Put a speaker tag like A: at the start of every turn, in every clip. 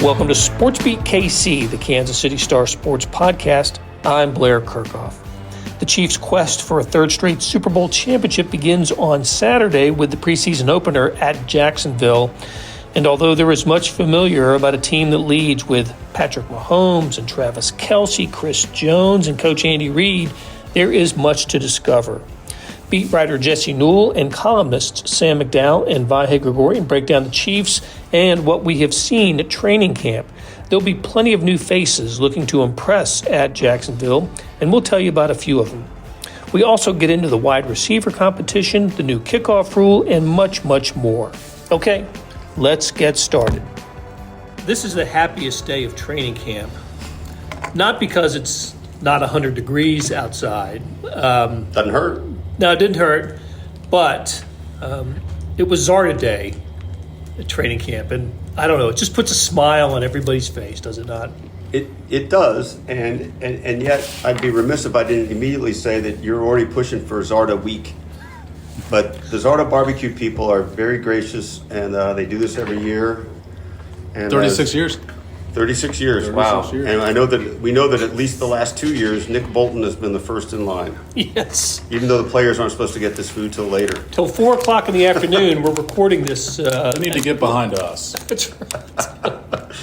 A: Welcome to SportsBeat KC, the Kansas City Star Sports podcast. I'm Blair Kirchhoff. The Chiefs' quest for a third straight Super Bowl championship begins on Saturday with the preseason opener at Jacksonville. And although there is much familiar about a team that leads with Patrick Mahomes and Travis Kelce, Chris Jones, and Coach Andy Reid, there is much to discover. Beat writer Jesse Newell and columnists Sam McDowell and Vahe Gregorian break down the Chiefs and what we have seen at training camp. There'll be plenty of new faces looking to impress at Jacksonville, and we'll tell you about a few of them. We also get into the wide receiver competition, the new kickoff rule, and much, much more. Okay, let's get started. This is the happiest day of training camp, not because it's not 100 degrees outside.
B: Doesn't hurt.
A: No, it didn't hurt, but it was Zarda Day at training camp, and I don't know, it just puts a smile on everybody's face, does it not?
B: It does, and yet I'd be remiss if I didn't immediately say that you're already pushing for Zarda Week. But the Zarda barbecue people are very gracious, and they do this every year. And
C: 36 years.
B: 36 years, wow.
C: Years.
B: And we know that at least the last 2 years, Nick Bolton has been the first in line.
A: Yes.
B: Even though the players aren't supposed to get this food till later.
A: Till 4 o'clock in the afternoon, we're recording this.
C: They need to get behind us.
A: That's right.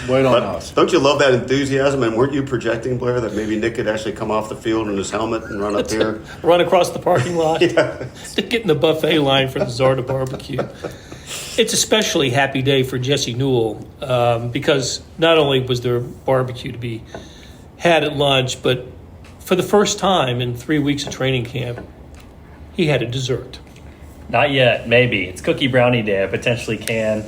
C: Wait on us.
B: Don't you love that enthusiasm? And weren't you projecting, Blair, that maybe Nick could actually come off the field in his helmet and run up there?
A: Run across the parking lot.
B: Yeah.
A: To get in the buffet line for the Zarda barbecue. It's a especially happy day for Jesse Newell because not only was there barbecue to be had at lunch, but for the first time in 3 weeks of training camp, he had a dessert.
D: Not yet, maybe. It's Cookie Brownie Day. I potentially can.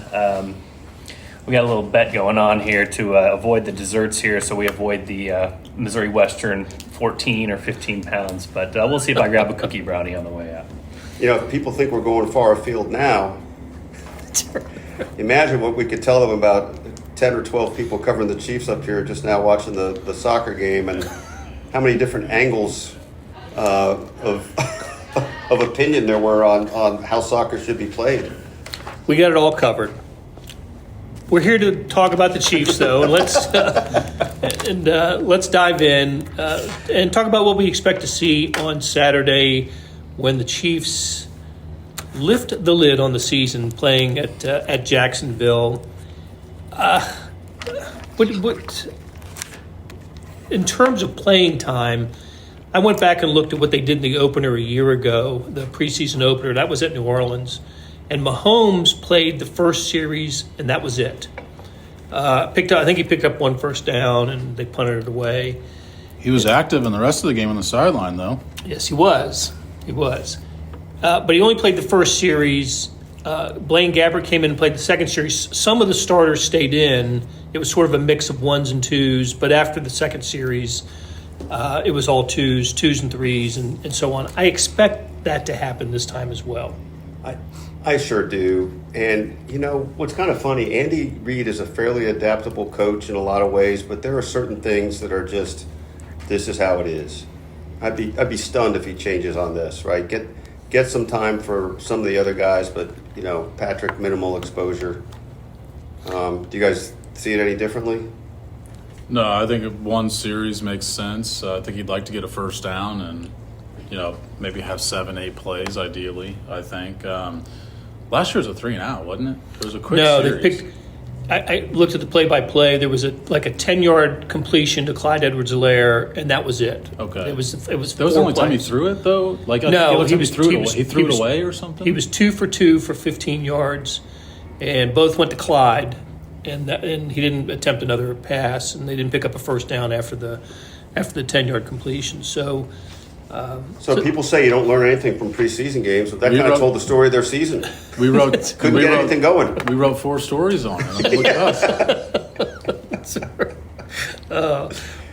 D: We got a little bet going on here to avoid the desserts here, so we avoid the Missouri Western 14 or 15 pounds. But we'll see if I grab a cookie brownie on the way out.
B: You know, if people think we're going far afield now, imagine what we could tell them about 10 or 12 people covering the Chiefs up here just now watching the soccer game, and how many different angles of opinion there were on how soccer should be played.
A: We got it all covered. We're here to talk about the Chiefs, though, and let's dive in and talk about what we expect to see on Saturday when the Chiefs lift the lid on the season playing at Jacksonville. In terms of playing time, I went back and looked at what they did in the opener a year ago, the preseason opener. That was at New Orleans. And Mahomes played the first series, and that was it. I think he picked up one first down, and they punted it away.
C: He was active in the rest of the game on the sideline, though.
A: Yes, he was. He was. But he only played the first series. Blaine Gabbert came in and played the second series. Some of the starters stayed in. It was sort of a mix of ones and twos. But after the second series, it was all twos and threes, and so on. I expect that to happen this time as well.
B: I sure do. And, you know, what's kind of funny, Andy Reid is a fairly adaptable coach in a lot of ways, but there are certain things that are just, this is how it is. I'd be stunned if he changes on this, right? Get some time for some of the other guys, but, you know, Patrick, minimal exposure. Do you guys see it any differently?
C: No, I think one series makes sense. I think he'd like to get a first down and, you know, maybe have 7-8 plays ideally, I think. Last year was a 3-and-out, wasn't it? It was a quick series.
A: I looked at the play-by-play. There was a 10-yard completion to Clyde Edwards-Helaire, and that was it.
C: Okay.
A: It was.
C: That was the only time he threw it, though? Like,
A: no,
C: he threw it away or something?
A: He was 2 for 2 for 15 yards, and both went to Clyde, and he didn't attempt another pass, and they didn't pick up a first down after the 10-yard completion. So
B: people say you don't learn anything from preseason games, but that kind of told the story of their season.
C: Couldn't
B: get anything going.
C: We wrote 4 stories on it. Look at us.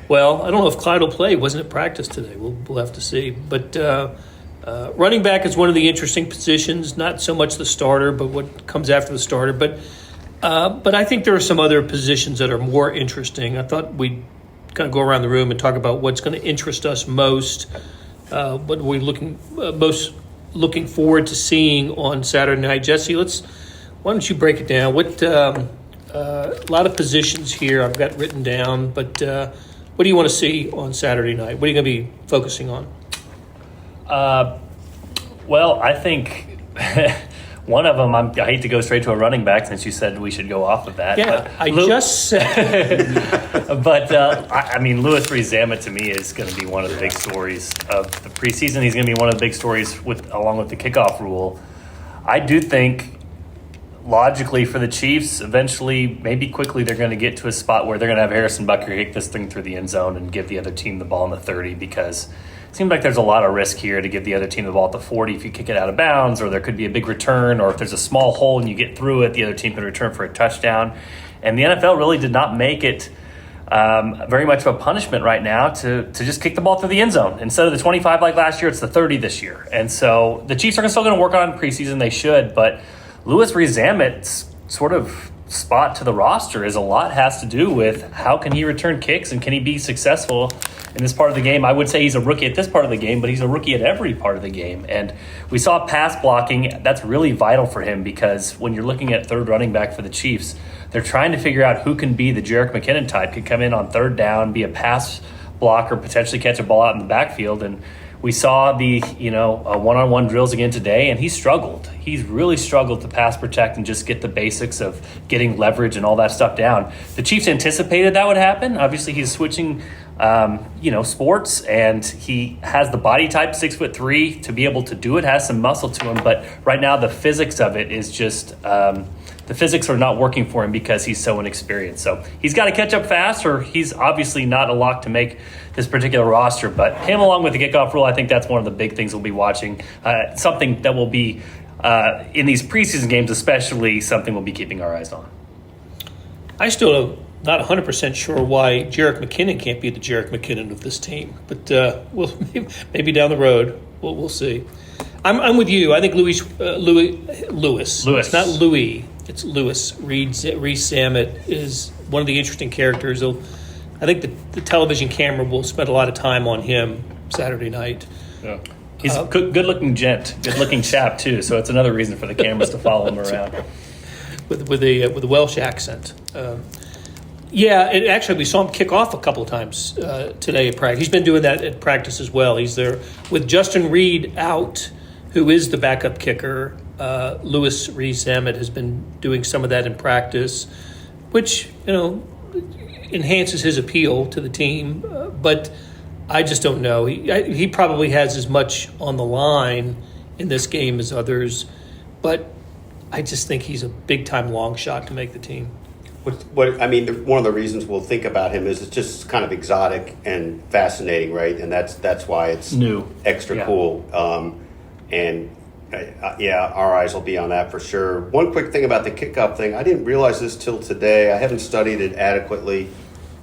A: Well, I don't know if Clyde will play. He wasn't at practice today. We'll have to see. But running back is one of the interesting positions. Not so much the starter, but what comes after the starter. But I think there are some other positions that are more interesting. I thought we'd kind of go around the room and talk about what's going to interest us most. What are we most looking forward to seeing on Saturday night? Jesse, why don't you break it down? What A lot of positions here I've got written down, but what do you want to see on Saturday night? What are you going to be focusing on?
D: Well, I think one of them, I hate to go straight to a running back since you said we should go off of that.
A: Yeah, I just said.
D: But, Louis Rees-Zammit to me is going to be one of the big stories of the preseason. He's going to be one of the big stories along with the kickoff rule. I do think, logically for the Chiefs, eventually, maybe quickly, they're going to get to a spot where they're going to have Harrison Butker kick this thing through the end zone and give the other team the ball in the 30, because it seems like there's a lot of risk here to give the other team the ball at the 40 if you kick it out of bounds, or there could be a big return, or if there's a small hole and you get through it, the other team can return for a touchdown. And the NFL really did not make it very much of a punishment right now to just kick the ball through the end zone. Instead of the 25 like last year, it's the 30 this year. And so the Chiefs are still going to work on preseason. They should, but Louis Rees-Zammit's sort of spot to the roster is a lot has to do with how can he return kicks and can he be successful in this part of the game. I would say he's a rookie at this part of the game, but he's a rookie at every part of the game. And we saw pass blocking. That's really vital for him, because when you're looking at third running back for the Chiefs, they're trying to figure out who can be the Jerick McKinnon type, could come in on third down, be a pass blocker, potentially catch a ball out in the backfield. And we saw the one-on-one drills again today, and he struggled. He's really struggled to pass protect and just get the basics of getting leverage and all that stuff down. The Chiefs anticipated that would happen. Obviously, he's switching sports, and he has the body type, 6'3", to be able to do it, has some muscle to him. But right now, the physics of it is just the physics are not working for him because he's so inexperienced. So he's got to catch up fast, or he's obviously not a lock to make this particular roster. But him, along with the kickoff rule, I think that's one of the big things we'll be watching. Something that will be in these preseason games, especially something we'll be keeping our eyes on.
A: I still am not 100% sure why Jerick McKinnon can't be the Jerick McKinnon of this team, but we'll maybe down the road we'll see. I'm with you. I think Louis. It's not Louis. It's Louis. Rees-Zammit is one of the interesting characters. I think the television camera will spend a lot of time on him Saturday night.
D: Yeah. He's a good-looking gent, good-looking chap too. So it's another reason for the cameras to follow him around
A: with a Welsh accent. Actually, we saw him kick off a couple of times today at practice. He's been doing that at practice as well. He's there with Justin Reed out, who is the backup kicker. Louis Rees-Zammit has been doing some of that in practice, which enhances his appeal to the team. But I just don't know. He probably has as much on the line in this game as others, but I just think he's a big-time long shot to make the team.
B: One of the reasons we'll think about him is it's just kind of exotic and fascinating, right? And that's why it's
D: new,
B: extra cool. Our eyes will be on that for sure. One quick thing about the kickoff thing, I didn't realize this till today. I haven't studied it adequately,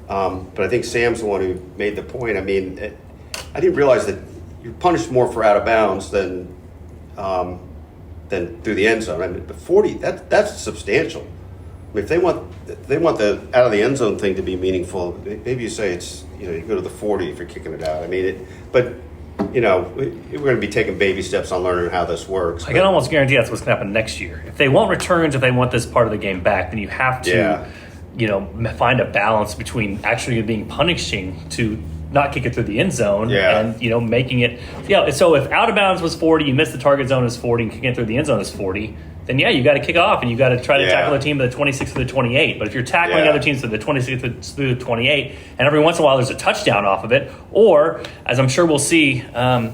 B: but I think Sam's the one who made the point. I didn't realize that you're punished more for out of bounds than through the end zone. The 40, that's substantial. If they want the out of the end zone thing to be meaningful, maybe you say it's you go to the 40 if you're kicking it out. We're going to be taking baby steps on learning how this works.
D: I can almost guarantee that's what's going to happen next year. If they want returns, if they want this part of the game back, then you have to, find a balance between actually being punishing to not kick it through the end zone and making it. So if out of bounds was 40, you missed the target zone is 40, and kicking it through the end zone is 40. Then you got to kick off and you got to try to tackle a team at the 26 to the 28. But if you're tackling other teams to the 26 through the 28, and every once in a while there's a touchdown off of it, or as I'm sure we'll see, I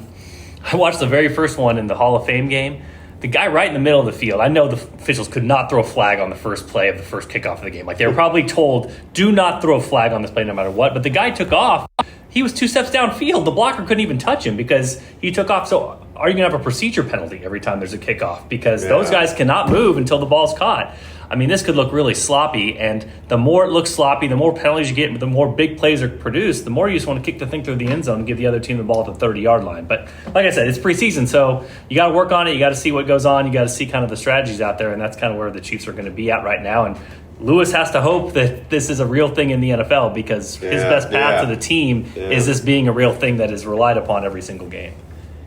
D: watched the very first one in the Hall of Fame game. The guy right in the middle of the field, I know the officials could not throw a flag on the first play of the first kickoff of the game. Like they were probably told, do not throw a flag on this play no matter what. But the guy took off. He was 2 steps downfield. The blocker couldn't even touch him because he took off. So are you going to have a procedure penalty every time there's a kickoff? Because those guys cannot move until the ball's caught. This could look really sloppy. And the more it looks sloppy, the more penalties you get, the more big plays are produced, the more you just want to kick the thing through the end zone and give the other team the ball at the 30-yard line. But like I said, it's preseason, so you got to work on it. You got to see what goes on. You got to see kind of the strategies out there, and that's kind of where the Chiefs are going to be at right now. And Lewis has to hope that this is a real thing in the NFL because his best path to the team is this being a real thing that is relied upon every single game.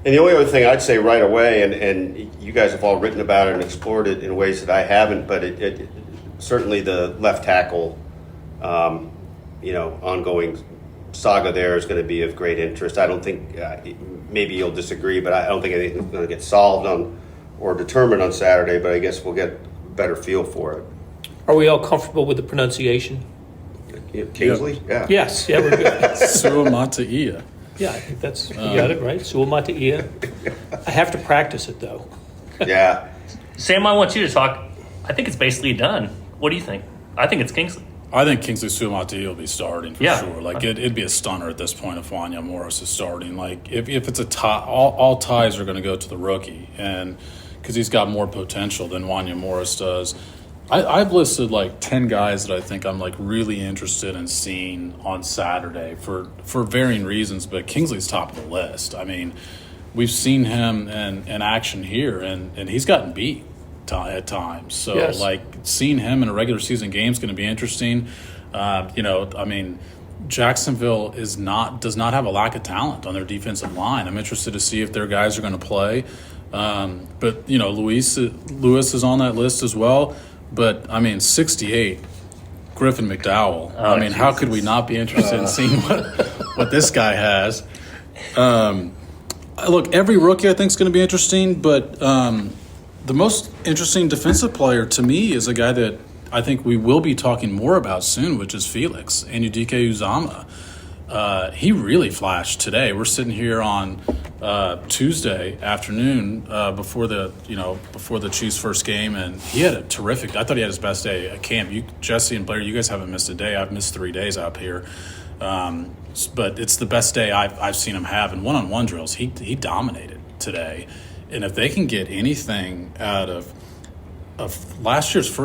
B: And the only other thing I'd say right away, and you guys have all written about it and explored it in ways that I haven't, but certainly the left tackle, ongoing saga there is going to be of great interest. I don't think, maybe you'll disagree, but I don't think anything's going to get solved on or determined on Saturday, but I guess we'll get a better feel for it.
A: Are we all comfortable with the pronunciation?
B: Kingsley? Yeah.
A: Yes. Yeah, we're good.
C: Suamataia.
A: Yeah, I think that's, you got it, right? Suamataia. I have to practice it, though.
B: Yeah.
D: Sam, I want you to talk. I think it's basically done. What do you think? I think it's Kingsley.
C: I think Kingsley Suamataia will be starting for
D: Yeah.
C: sure. Like it'd be a stunner at this point if Wanya Morris is starting. Like if it's a tie, all ties are going to go to the rookie, and because he's got more potential than Wanya Morris does. I've listed like 10 guys that I think I'm like really interested in seeing on Saturday for varying reasons, but Kingsley's top of the list. I mean, we've seen him in action here, and he's gotten beat at times. So,
A: Yes.
C: like, seeing him in a regular season game is going to be interesting. I mean, Jacksonville does not have a lack of talent on their defensive line. I'm interested to see if their guys are going to play. But, Lewis is on that list as well. But, I mean, 68, Griffin McDowell.
D: Oh,
C: I mean, how could we not be interested in seeing what this guy has? Look, every rookie I think is going to be interesting, but the most interesting defensive player to me is a guy that I think we will be talking more about soon, which is Felix Anudike-Uzomah. He really flashed today. We're sitting here on Tuesday afternoon before the Chiefs' first game, and he had a terrific. I thought he had his best day at camp. Jesse and Blair, you guys haven't missed a day. I've missed 3 days out here, but it's the best day I've seen him have. In one-on-one drills, he dominated today, and if they can get anything out of last year's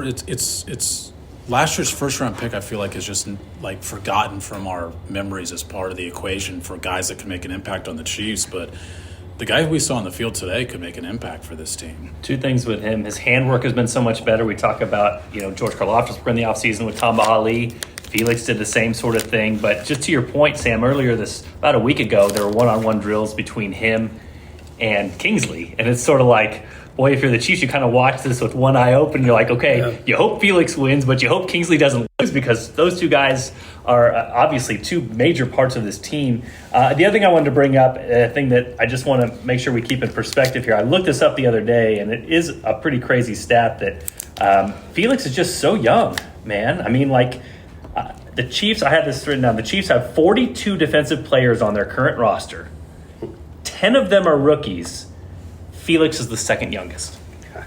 C: last year's first-round pick, I feel like, is just like forgotten from our memories as part of the equation for guys that can make an impact on the Chiefs. But the guy we saw on the field today could make an impact for this team.
D: Two things with him. His handwork has been so much better. We talk about, George Karlaftis in the offseason with Tom Vahe. Felix did the same sort of thing. But just to your point, Sam, earlier about a week ago, there were one-on-one drills between him and Kingsley. And it's sort of like, boy, if you're the Chiefs, you kind of watch this with one eye open. You're like, okay, You hope Felix wins, but you hope Kingsley doesn't lose, because those two guys are obviously two major parts of this team. The other thing I wanted to bring up, a thing that I just want to make sure we keep in perspective here. I looked this up the other day, and it is a pretty crazy stat that Felix is just so young, man. I mean, the Chiefs, I had this written down. The Chiefs have 42 defensive players on their current roster. 10 of them are rookies. Felix is the second youngest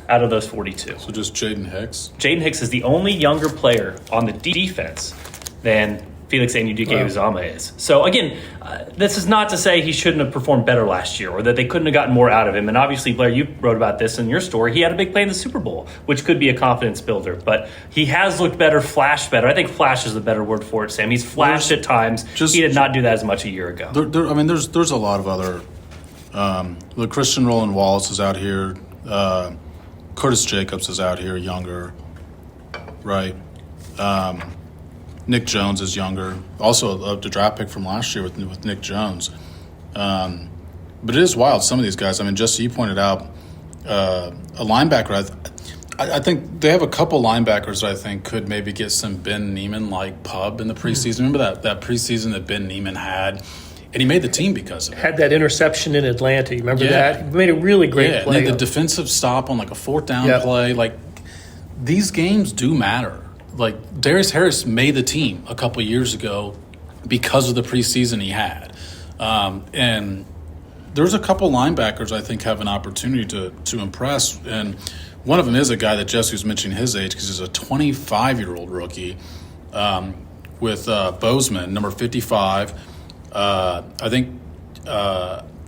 D: out of those 42.
C: So just Jaden Hicks?
D: Jaden Hicks is the only younger player on the defense than Felix Anudike-Uzomah is. So, again, this is not to say he shouldn't have performed better last year or that they couldn't have gotten more out of him. And obviously, Blair, you wrote about this in your story. He had a big play in the Super Bowl, which could be a confidence builder. But he has looked better, flashed better. I think flash is the better word for it, Sam. He's flashed at times. He did not do that as much a year ago.
C: There's a lot of other look, Christian Roland Wallace is out here. Curtis Jacobs is out here, younger, right? Nick Jones is younger. Also, the draft pick from last year with Nick Jones. But it is wild, some of these guys. I mean, Jesse, you pointed out a linebacker. I think they have a couple linebackers that I think could maybe get some Ben Neiman-like pub in the preseason. Remember that preseason that Ben Neiman had? And he made the team because of it.
A: Had that interception in Atlanta. You remember that? He made a really great play.
C: And then the defensive stop on like a fourth down play. Like, these games do matter. Like, Darius Harris made the team a couple of years ago because of the preseason he had. And there's a couple linebackers I think have an opportunity to impress. And one of them is a guy that Jesse was mentioning his age, because he's a 25-year-old rookie with Bozeman, number 55. I think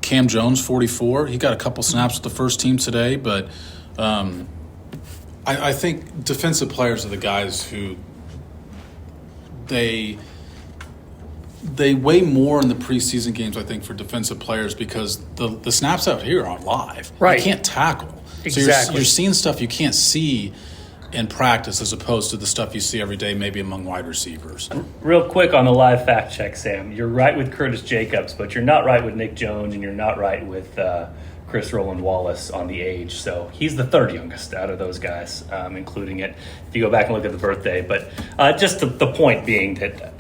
C: Cam Jones, 44. He got a couple snaps with the first team today, but I think defensive players are the guys who they weigh more in the preseason games, I think, for defensive players, because the snaps out here aren't live.
A: Right.
C: You can't tackle.
A: Exactly.
C: So you're seeing stuff you can't see in practice as opposed to the stuff you see every day maybe among wide receivers.
D: Real quick on the live fact check, Sam. You're right with Curtis Jacobs, but you're not right with Nick Jones, and you're not right with Chris Roland Wallace on the age. So he's the third youngest out of those guys, including it. If you go back and look at the birthday. But just the point being that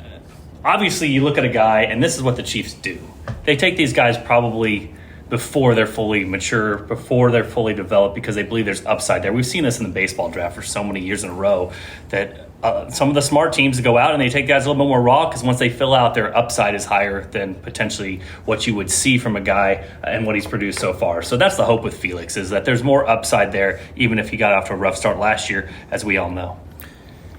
D: obviously you look at a guy, and this is what the Chiefs do. They take these guys probably before they're fully mature, before they're fully developed, because they believe there's upside there. We've seen this in the baseball draft for so many years in a row that some of the smart teams go out and they take guys a little bit more raw because once they fill out, their upside is higher than potentially what you would see from a guy and what he's produced so far. So that's the hope with Felix, is that there's more upside there, even if he got off to a rough start last year, as we all know.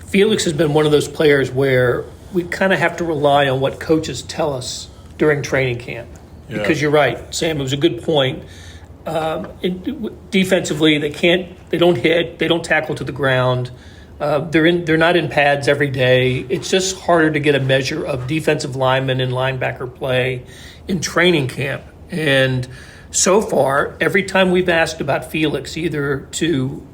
A: Felix has been one of those players where we kind of have to rely on what coaches tell us during training camp.
C: Yeah.
A: Because you're right, Sam, it was a good point. Defensively, they don't hit, they don't tackle to the ground. They're not in pads every day. It's just harder to get a measure of defensive lineman and linebacker play in training camp. And so far, every time we've asked about Felix, either to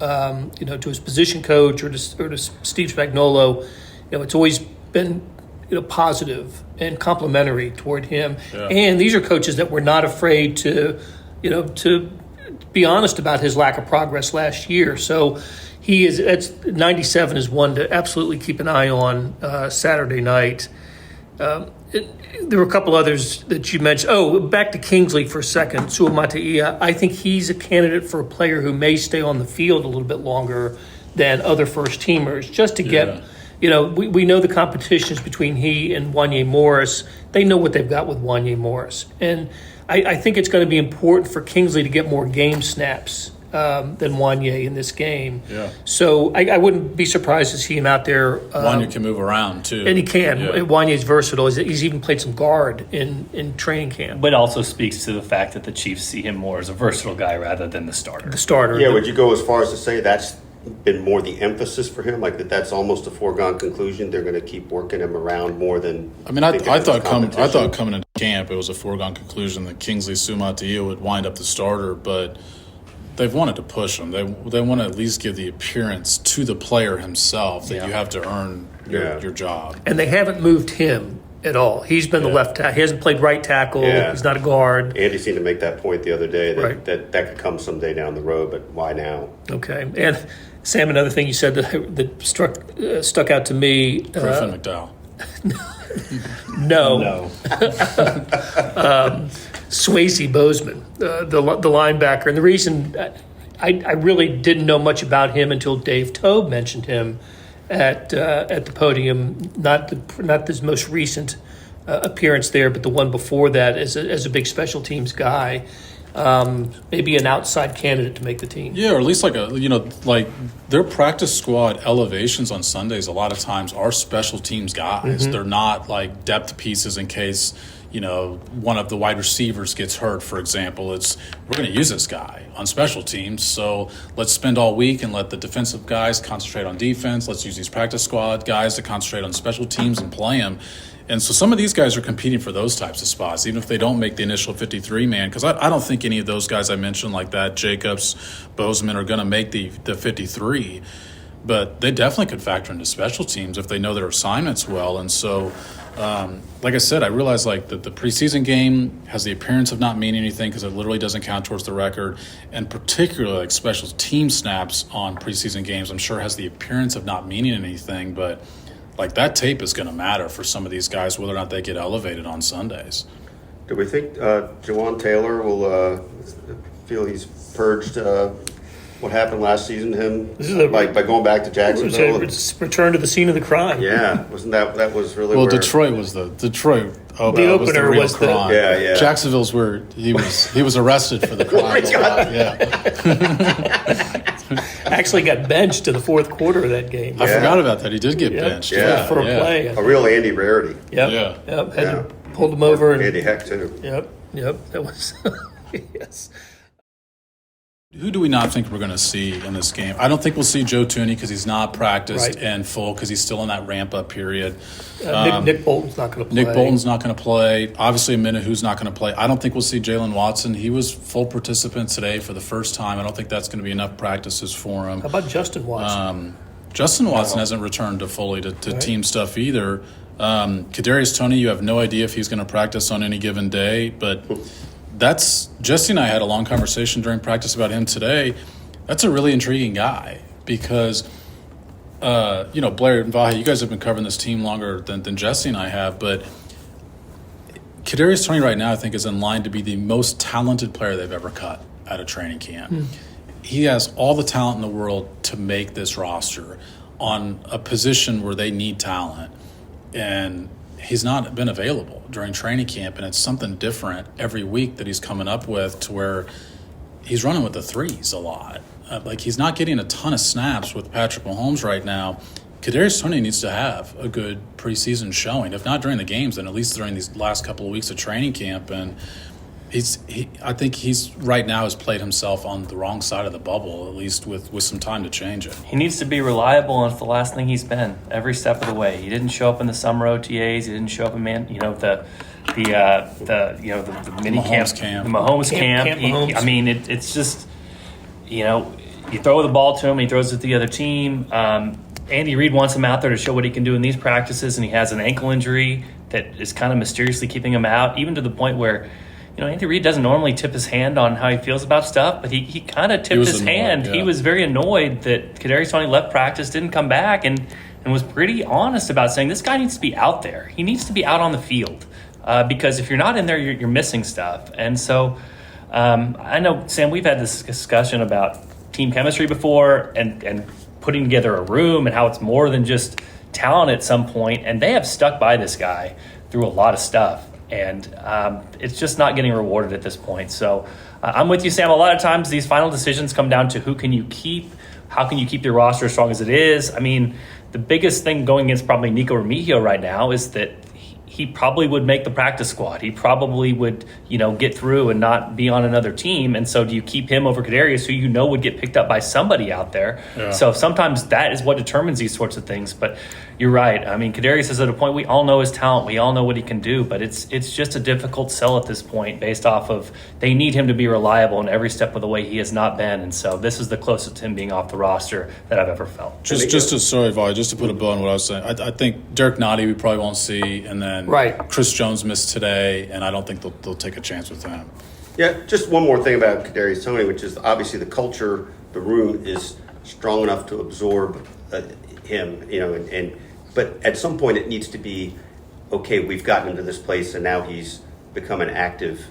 A: his position coach or to Steve Spagnuolo, it's always been positive and complimentary toward him.
C: Yeah.
A: And these are coaches that were not afraid to be honest about his lack of progress last year. So that's 97 is one to absolutely keep an eye on Saturday night. There were a couple others that you mentioned. Oh, back to Kingsley for a second. Suamataia. I think he's a candidate for a player who may stay on the field a little bit longer than other first-teamers, just to get we know the competitions between he and Wanye Morris. They know what they've got with Wanye Morris. And I think it's going to be important for Kingsley to get more game snaps than Wanye in this game.
C: Yeah.
A: So I wouldn't be surprised to see him out there.
C: Wanye can move around, too.
A: And he can.
C: Yeah.
A: Wanye's versatile. He's even played some guard in training camp.
D: But also speaks to the fact that the Chiefs see him more as a versatile guy rather than the starter.
A: The starter.
B: Yeah, would you go as far as to say that's been more the emphasis for him, like that's almost a foregone conclusion? They're going to keep working him around more than.
C: I mean, I thought coming into camp it was a foregone conclusion that Kingsley Suamataia would wind up the starter, but they've wanted to push him. They want to at least give the appearance to the player himself that you have to earn your job.
A: And they haven't moved him at all. He's been the left tackle. He hasn't played right tackle. Yeah. He's not a guard.
B: Andy seemed to make that point the other day that could come someday down the road, but why now?
A: Okay. And Sam, another thing you said that stuck out to me.
C: Griffin McDowell.
A: No. Swayze Bozeman, the linebacker. And the reason I really didn't know much about him until Dave Tobe mentioned him at the podium. Not this most recent appearance there, but the one before that as a big special teams guy. Maybe an outside candidate to make the team.
C: Yeah, or at least like their practice squad elevations on Sundays a lot of times are special teams guys. Mm-hmm. They're not like depth pieces in case, one of the wide receivers gets hurt, for example. We're going to use this guy on special teams, so let's spend all week and let the defensive guys concentrate on defense. Let's use these practice squad guys to concentrate on special teams and play them. And so some of these guys are competing for those types of spots, even if they don't make the initial 53-man, because I don't think any of those guys I mentioned like that, Jacobs, Bozeman, are going to make the 53. But they definitely could factor into special teams if they know their assignments well. And so, like I said, I realize like that the preseason game has the appearance of not meaning anything because it literally doesn't count towards the record. And particularly like special team snaps on preseason games, I'm sure has the appearance of not meaning anything, but like that tape is going to matter for some of these guys, whether or not they get elevated on Sundays.
B: Do we think Jawan Taylor will feel he's purged what happened last season to him by going back to Jacksonville?
A: It's return to the scene of the crime.
B: Yeah, wasn't that was really
C: well?
B: where
C: Detroit was the
A: opener
C: was the real crime.
B: Yeah.
C: Jacksonville's where he was arrested for the crime.
A: Actually got benched in the fourth quarter of that game.
C: I forgot about that. He did get benched.
A: Yeah, for a play.
B: A real Andy rarity.
A: Yep. Pulled him over. And
B: Andy Heck, too.
A: Yep. That was – yes.
C: Who do we not think we're going to see in this game? I don't think we'll see Joe Tooney because he's not practiced and full because he's still in that ramp-up period.
A: Nick Bolton's not going to play.
C: Nick Bolton's not going to play. Obviously, Minahu's not going to play. I don't think we'll see Jalen Watson. He was full participant today for the first time. I don't think that's going to be enough practices for him.
A: How about Justin Watson?
C: Justin Watson hasn't returned to fully to team stuff either. Kadarius Toney, you have no idea if he's going to practice on any given day, but Jesse and I had a long conversation during practice about him today. That's a really intriguing guy because, Blair and Vahe, you guys have been covering this team longer than Jesse and I have, but Kadarius Toney right now I think is in line to be the most talented player they've ever cut out of training camp. He has all the talent in the world to make this roster on a position where they need talent. And he's not been available during training camp, and it's something different every week that he's coming up with to where he's running with the threes a lot. He's not getting a ton of snaps with Patrick Mahomes right now. Kadarius Toney needs to have a good preseason showing, if not during the games, then at least during these last couple of weeks of training camp. And I think he's right now has played himself on the wrong side of the bubble, at least with some time to change it.
D: He needs to be reliable, and it's the last thing he's been every step of the way. He didn't show up in the summer OTAs. He didn't show up in the mini
C: Mahomes
D: camp, the Mahomes camp. It's just you throw the ball to him, he throws it to the other team. Andy Reid wants him out there to show what he can do in these practices, and he has an ankle injury that is kind of mysteriously keeping him out, even to the point where. Andy Reid doesn't normally tip his hand on how he feels about stuff, but he kind of tipped his hand. Yeah. He was very annoyed that Kadarius Toney left practice, didn't come back, and was pretty honest about saying this guy needs to be out there. He needs to be out on the field because if you're not in there, you're missing stuff. And so I know, Sam, we've had this discussion about team chemistry before and putting together a room and how it's more than just talent at some point, and they have stuck by this guy through a lot of stuff. And it's just not getting rewarded at this point. So I'm with you, Sam. A lot of times these final decisions come down to who can you keep, how can you keep your roster as strong as it is. I mean, the biggest thing going against probably Nico Remigio right now is that he probably would make the practice squad. He probably would, get through and not be on another team. And so do you keep him over Kadarius, who would get picked up by somebody out there? Yeah. So sometimes that is what determines these sorts of things. But you're right. I mean, Kadarius is at a point we all know his talent. We all know what he can do. But it's just a difficult sell at this point based off of they need him to be reliable in every step of the way he has not been. And so this is the closest to him being off the roster that I've ever felt.
C: Just to put a bow on what I was saying, I think Derek Nottie we probably won't see, and then Chris Jones missed today, and I don't think they'll take a chance with him.
B: Yeah, just one more thing about Kadarius Toney, which is obviously the culture, the room is strong enough to absorb him, but at some point it needs to be, okay, we've gotten into this place and now he's become an active,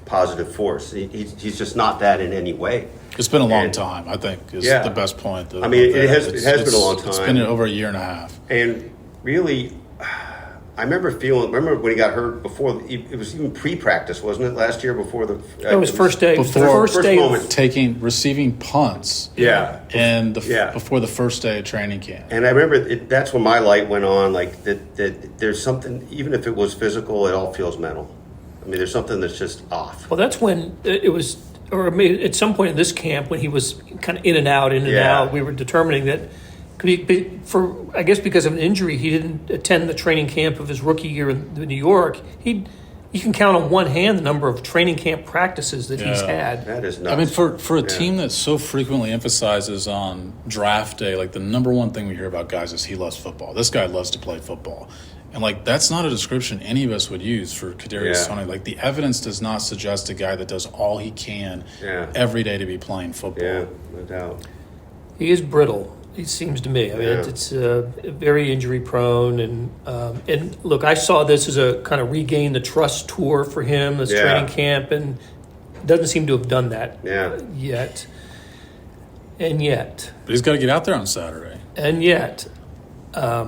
B: positive force. He's just not that in any way.
C: It's been a long time, I think, is the best point.
B: It has been a long time.
C: It's been over a year and a half.
B: And really, I remember when he got hurt before, it was even pre-practice, wasn't it, last year before the...
A: It was first day.
C: First moment. Receiving punts.
B: Yeah.
C: And before the first day of training camp.
B: And I remember that's when my light went on, like that there's something, even if it was physical, it all feels mental. I mean, there's something that's just off.
A: Well, that's when it was, or maybe at some point in this camp when he was kind of in and out, we were determining that because of an injury, he didn't attend the training camp of his rookie year in New York. You can count on one hand the number of training camp practices that he's had.
B: That is nuts.
C: I mean, for a team that so frequently emphasizes on draft day, like the number one thing we hear about guys is he loves football. This guy loves to play football. And, that's not a description any of us would use for Kadarius Toney. The evidence does not suggest a guy that does all he can every day to be playing football.
B: Yeah, no doubt.
A: He is brittle. It seems to me. I mean, it's very injury prone, and look, I saw this as a kind of regain the trust tour for him, this training camp, and doesn't seem to have done that yet. And yet,
C: but he's got to get out there on Saturday.
A: And yet, I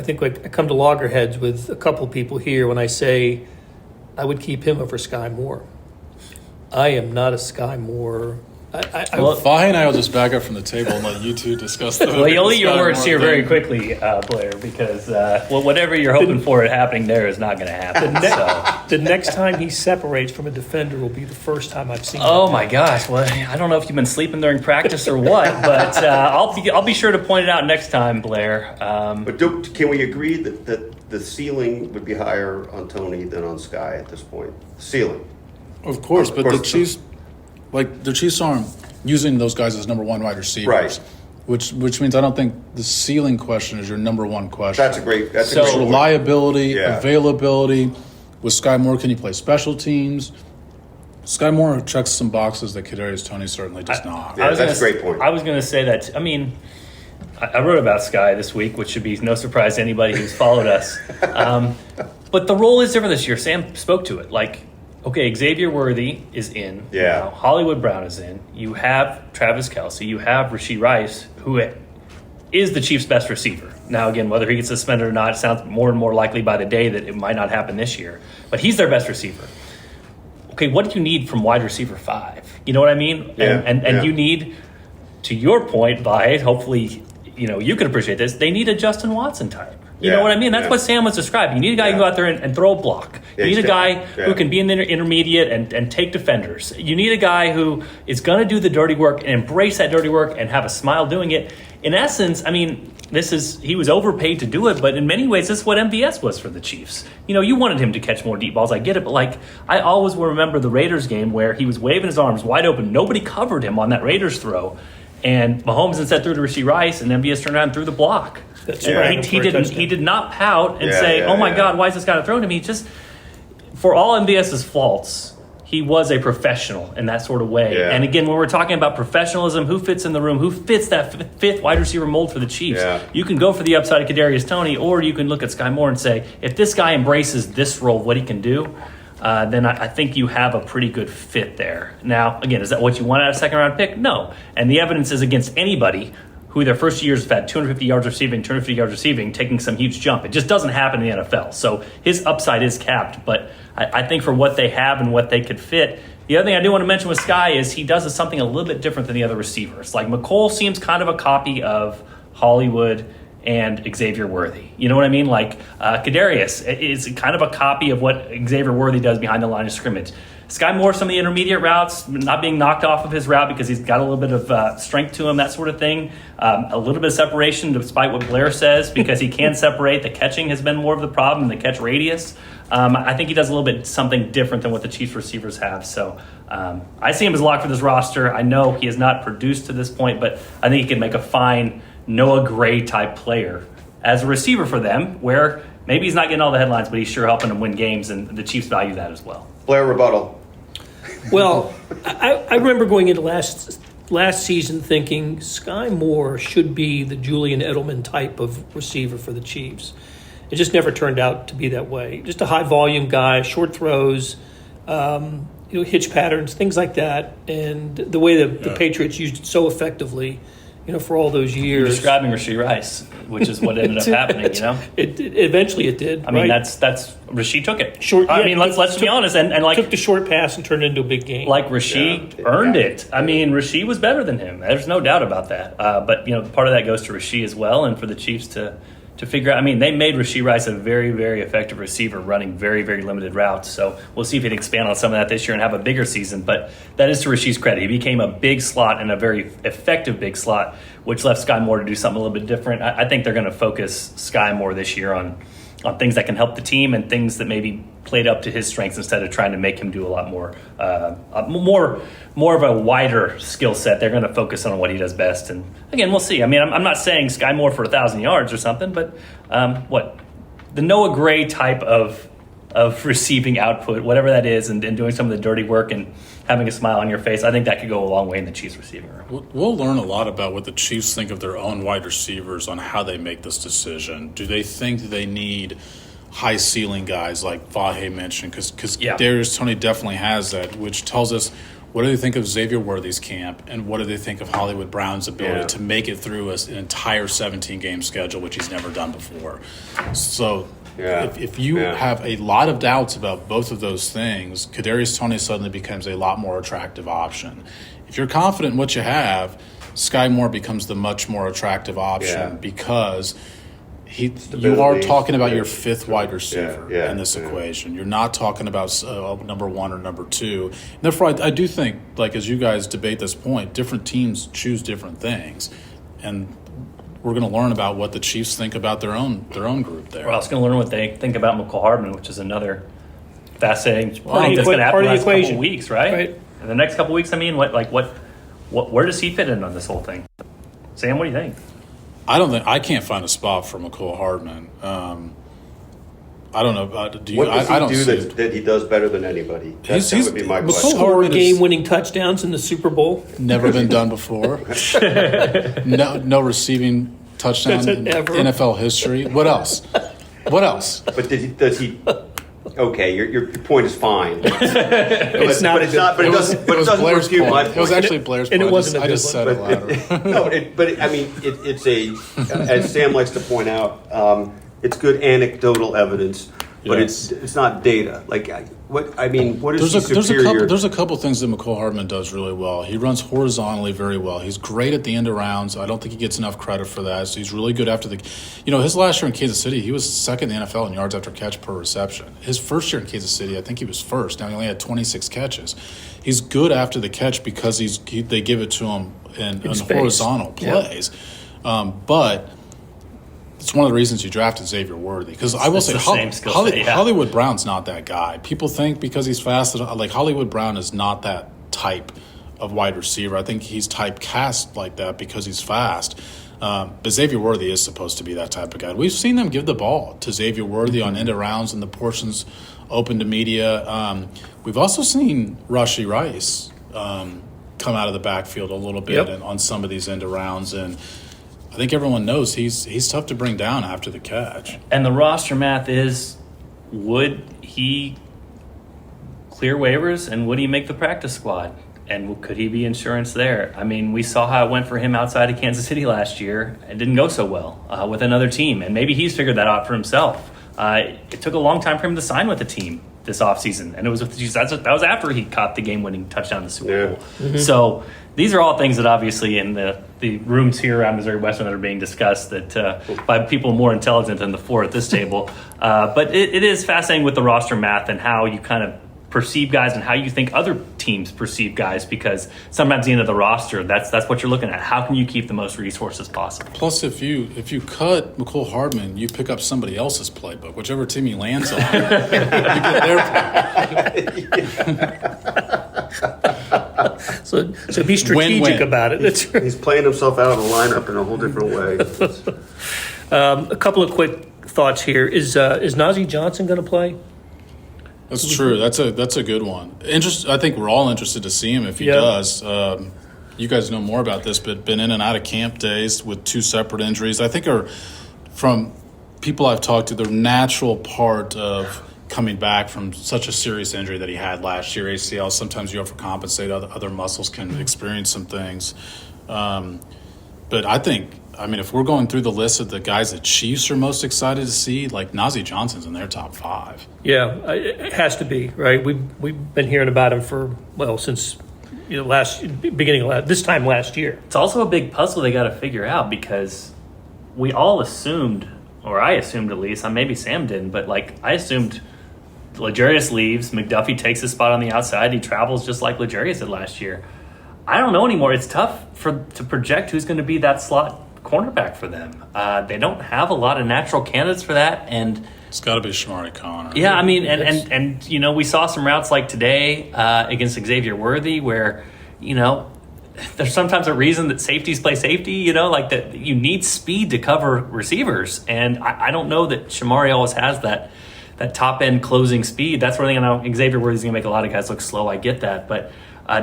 A: think I come to loggerheads with a couple people here when I say I would keep him over Sky Moore. I am not a Sky Moore.
C: Vahe and I will just back up from the table and let you two discuss the.
D: Well, you'll eat your words here very quickly, Blair, because whatever you're hoping for happening there is not going to happen.
A: The next time he separates from a defender will be the first time I've seen.
D: Oh my gosh! Well, I don't know if you've been sleeping during practice or what, but I'll be sure to point it out next time, Blair.
B: But can we agree that the ceiling would be higher on Toney than on Sky at this point? Ceiling,
C: of course, but the Chiefs. The Chiefs aren't using those guys as number one wide receivers.
B: Right.
C: Which means I don't think the ceiling question is your number one question.
B: That's a great
C: It's
B: point.
C: reliability, availability. With Sky Moore, can you play special teams? Sky Moore checks some boxes that Kadarius Toney certainly does not.
B: Yeah, that's a great point.
D: I was going to say that. I mean, I wrote about Sky this week, which should be no surprise to anybody who's followed us. But the role is different this year. Sam spoke to it. Like, okay, Xavier Worthy is in.
B: Yeah.
D: Now, Hollywood Brown is in. You have Travis Kelce. You have Rashee Rice, who is the Chiefs' best receiver. Now, again, whether he gets suspended or not, it sounds more and more likely by the day that it might not happen this year. But he's their best receiver. Okay, what do you need from wide receiver 5? You know what I mean?
B: Yeah,
D: and you need, to your point, Vahe, hopefully, you can appreciate this, they need a Justin Watson type. You know what I mean? That's what Sam was describing. You need a guy who can go out there and throw a block. You need a guy who can be in the intermediate and take defenders. You need a guy who is going to do the dirty work and embrace that dirty work and have a smile doing it. In essence, I mean, he was overpaid to do it, but in many ways, this is what MVS was for the Chiefs. You wanted him to catch more deep balls. I get it, but I always will remember the Raiders game where he was waving his arms wide open. Nobody covered him on that Raiders throw. And Mahomes instead threw to Rashee Rice, and MVS turned around and threw the block.
A: That's
D: right. He did not pout and say, "Oh my God, why is this guy throwing to me?" Just for all MVS's faults, he was a professional in that sort of way.
B: Yeah.
D: And again, when we're talking about professionalism, who fits in the room, who fits that fifth wide receiver mold for the Chiefs?
B: Yeah.
D: You can go for the upside of Kadarius Toney, or you can look at Sky Moore and say, if this guy embraces this role, what he can do. Then I think you have a pretty good fit there. Now, again, is that what you want out of a second-round pick? No. And the evidence is against anybody who their first years have had 250 yards receiving, taking some huge jump. It just doesn't happen in the NFL. So his upside is capped. But I think for what they have and what they could fit, the other thing I do want to mention with Sky is he does something a little bit different than the other receivers. Like McCole seems kind of a copy of Hollywood and Xavier Worthy. You know what I mean? Like Kadarius is kind of a copy of what Xavier Worthy does behind the line of scrimmage. Sky Moore, some of the intermediate routes, not being knocked off of his route because he's got a little bit of strength to him, that sort of thing. A little bit of separation, despite what Blair says, because he can separate. The catching has been more of the problem, the catch radius. I think he does a little bit something different than what the Chiefs receivers have. So I see him as locked for this roster. I know he has not produced to this point, but I think he can make a fine Noah Gray type player as a receiver for them, where maybe he's not getting all the headlines, but he's sure helping them win games, and the Chiefs value that as well.
B: Blair, rebuttal.
A: Well, I remember going into last season thinking Sky Moore should be the Julian Edelman type of receiver for the Chiefs. It just never turned out to be that way. Just a high volume guy, short throws, hitch patterns, things like that, and the way the Patriots used it so effectively. For all those years.
D: You're describing Rashee Rice, which is what ended up happening,
A: Eventually it did.
D: I mean, that's Rashee took it.
A: Short,
D: I mean, let's be honest. And
A: took the short pass and turned it into a big game.
D: Like Rashee earned it. I mean, Rashee was better than him. There's no doubt about that. But, part of that goes to Rashee as well, and for the Chiefs to figure out. I mean, they made Rashee Rice a very, very effective receiver running very, very limited routes. So we'll see if he can expand on some of that this year and have a bigger season. But that is to Rashee's credit. He became a big slot and a very effective big slot, which left Sky Moore to do something a little bit different. I think they're going to focus Sky Moore this year on things that can help the team and things that maybe played up to his strengths instead of trying to make him do a lot more of a wider skill set. They're going to focus on what he does best. And again, we'll see. I mean, I'm not saying Sky Moore for 1,000 yards or something, but the Noah Gray type of receiving output, whatever that is, and doing some of the dirty work and having a smile on your face, I think that could go a long way in the Chiefs receiving room.
C: We'll learn a lot about what the Chiefs think of their own wide receivers on how they make this decision. Do they think they need high ceiling guys like Vahe mentioned? Because Darius Toney definitely has that, which tells us what do they think of Xavier Worthy's camp and what do they think of Hollywood Brown's ability to make it through an entire 17-game schedule, which he's never done before. So if you have a lot of doubts about both of those things, Kadarius Toney suddenly becomes a lot more attractive option. If you're confident in what you have, Sky Moore becomes the much more attractive option because you are talking about your fifth wide receiver in this equation. You're not talking about number one or number two. And therefore, I do think, as you guys debate this point, different teams choose different things. And we're going to learn about what the Chiefs think about their own group there.
D: We're also going to learn what they think about McCall Hardman, which is another fascinating point that's going to happen in the next couple of weeks, right? In the next couple of weeks, I mean, where does he fit in on this whole thing? Sam, what do you think?
C: I can't find a spot for McCole Hardman. I don't know. Do you?
B: What does
C: I don't
B: he do
C: see
B: that he does better than anybody? That would be my
C: McCole
B: question.
A: Four
C: Hardman is
A: game-winning touchdowns in the Super Bowl.
C: never been done before. No receiving touchdown in
A: Ever.
C: NFL history. What else? What else?
B: But does he? Okay, your point is fine.
A: It's not.
B: But it doesn't
C: Blair's
B: refute my
C: point.
B: point.
C: It was actually Blair's
A: And it
C: point.
A: wasn't a
C: I
A: good
C: just
A: one.
C: said it louder.
B: No, it's as Sam likes to point out, it's good anecdotal evidence, but
C: Yes.
B: it's not data. Like what is
C: There's
B: superior?
C: a couple things that McCole Hardman does really well. He runs horizontally very well. He's great at the end of rounds. I don't think he gets enough credit for that. So he's really good after his last year in Kansas City, he was second in the NFL in yards after catch per reception. His first year in Kansas City, I think he was first. Now he only had 26 catches. He's good after the catch because they give it to him in
A: space.
C: horizontal plays. But it's one of the reasons you drafted Xavier Worthy, because I will
D: It's
C: say
D: the same skill set, yeah.
C: Hollywood Brown's not that guy. People think because he's fast, like Hollywood Brown is not that type of wide receiver. I think he's typecast like that because he's fast. But Xavier Worthy is supposed to be that type of guy. We've seen them give the ball to Xavier Worthy on end of rounds and the portions open to media. We've also seen Rashee Rice come out of the backfield a little bit and on some of these end of rounds, and I think everyone knows he's tough to bring down after the catch.
D: And the roster math is, would he clear waivers and would he make the practice squad? And could he be insurance there? I mean, we saw how it went for him outside of Kansas City last year. It didn't go so well with another team. And maybe he's figured that out for himself. It took a long time for him to sign with the team this offseason. And it was that was after he caught the game-winning touchdown in the Super Bowl. Mm-hmm. So these are all things that obviously in the rooms here around Missouri Western that are being discussed that by people more intelligent than the four at this table. But it is fascinating with the roster math and how you kind of perceive guys and how you think other teams perceive guys, because sometimes at the end of the roster, that's what you're looking at. How can you keep the most resources possible?
C: Plus, if you cut McCole Hardman, you pick up somebody else's playbook, whichever team he lands on. You get their
A: So be strategic
C: Win-win.
A: about it. That's right.
B: He's playing himself out of the lineup in a whole different way.
A: A couple of quick thoughts here. Is Najee Johnson going to play?
C: That's true. That's a good one. I think we're all interested to see him if he does. You guys know more about this, but been in and out of camp days with 2 separate injuries. I think are from people I've talked to, the natural part of coming back from such a serious injury that he had last year, ACL. Sometimes you overcompensate. Other muscles can experience some things. But I think, if we're going through the list of the guys that Chiefs are most excited to see, like Najee Johnson's in their top 5.
A: Yeah, it has to be, right? We've been hearing about him since this time last year.
D: It's also a big puzzle they got to figure out, because we all assumed, or I assumed at least, maybe Sam didn't, but I assumed L'Jarius leaves, McDuffie takes his spot on the outside, he travels just like L'Jarius did last year. I don't know anymore. It's tough to project who's going to be that slot cornerback for them. They don't have a lot of natural candidates for that, and
C: It's got to be Shamari Connor.
D: yeah, and we saw some routes like today against Xavier Worthy where there's sometimes a reason that safeties play safety. That you need speed to cover receivers, and I don't know that Shamari always has that top end closing speed. That's where I know Xavier Worthy's going to make a lot of guys look slow. I get that, but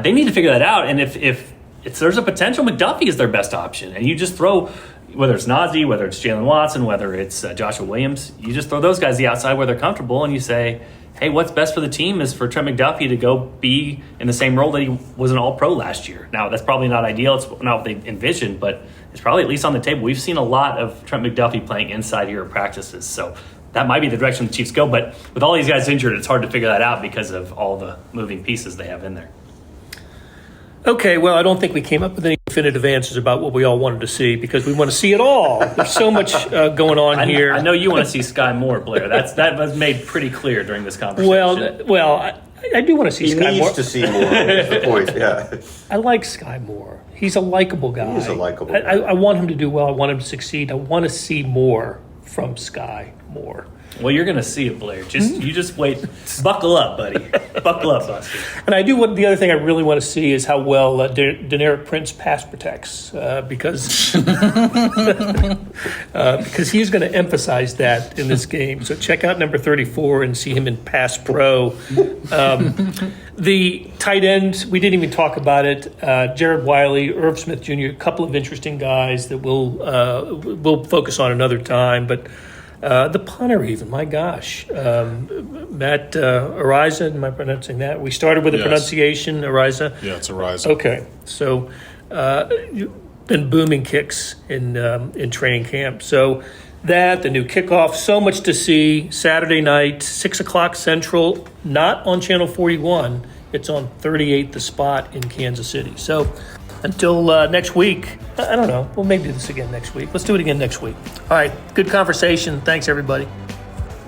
D: they need to figure that out. And if there's a potential, McDuffie is their best option, and you just throw, whether it's Najee, whether it's Jalen Watson, whether it's Joshua Williams, you just throw those guys the outside where they're comfortable, and you say, hey, what's best for the team is for Trent McDuffie to go be in the same role that he was an All-Pro last year. Now, that's probably not ideal. It's not what they envisioned, but it's probably at least on the table. We've seen a lot of Trent McDuffie playing inside here at practices, so that might be the direction the Chiefs go. But with all these guys injured, it's hard to figure that out because of all the moving pieces they have in there.
A: Okay, well, I don't think we came up with any definitive answers about what we all wanted to see, because we want to see it all. There's so much going on here.
D: I know you want to see Sky Moore, Blair. That was made pretty clear during this conversation.
A: Well, I do want to see
B: He
A: Sky
B: needs
A: Moore.
B: to see more. Is the point? Yeah.
A: I like Sky Moore. He's a likable guy.
B: He's a likable guy.
A: I want him to do well. I want him to succeed. I want to see more from Sky Moore.
D: Well, you're going to see it, Blair. You just wait. Buckle up, buddy. Buckle up, Buster.
A: And I do want the other thing I really want to see is how well Deneric Prince pass protects because he's going to emphasize that in this game. So check out number 34 and see him in pass pro. The tight end, we didn't even talk about it. Jared Wiley, Irv Smith Jr., a couple of interesting guys that we'll focus on another time, but. The punter even, my gosh. Matt Ariza, am I pronouncing that? We started with the pronunciation, Ariza?
C: Yeah, it's Ariza.
A: Okay, so been booming kicks in training camp. So that, the new kickoff, so much to see. Saturday night, 6 o'clock Central, not on Channel 41. It's on 38 The Spot in Kansas City. So until next week, I don't know. We'll maybe do this again next week. Let's do it again next week. All right. Good conversation. Thanks, everybody.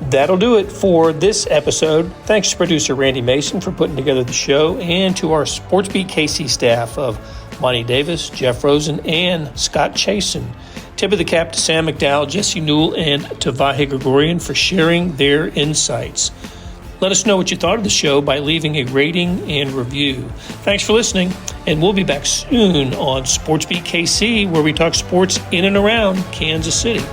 A: That'll do it for this episode. Thanks to producer Randy Mason for putting together the show and to our SportsBeat KC staff of Monty Davis, Jeff Rosen, and Scott Chasen. Tip of the cap to Sam McDowell, Jesse Newell, and to Vahe Gregorian for sharing their insights. Let us know what you thought of the show by leaving a rating and review. Thanks for listening, and we'll be back soon on SportsBeat KC, where we talk sports in and around Kansas City.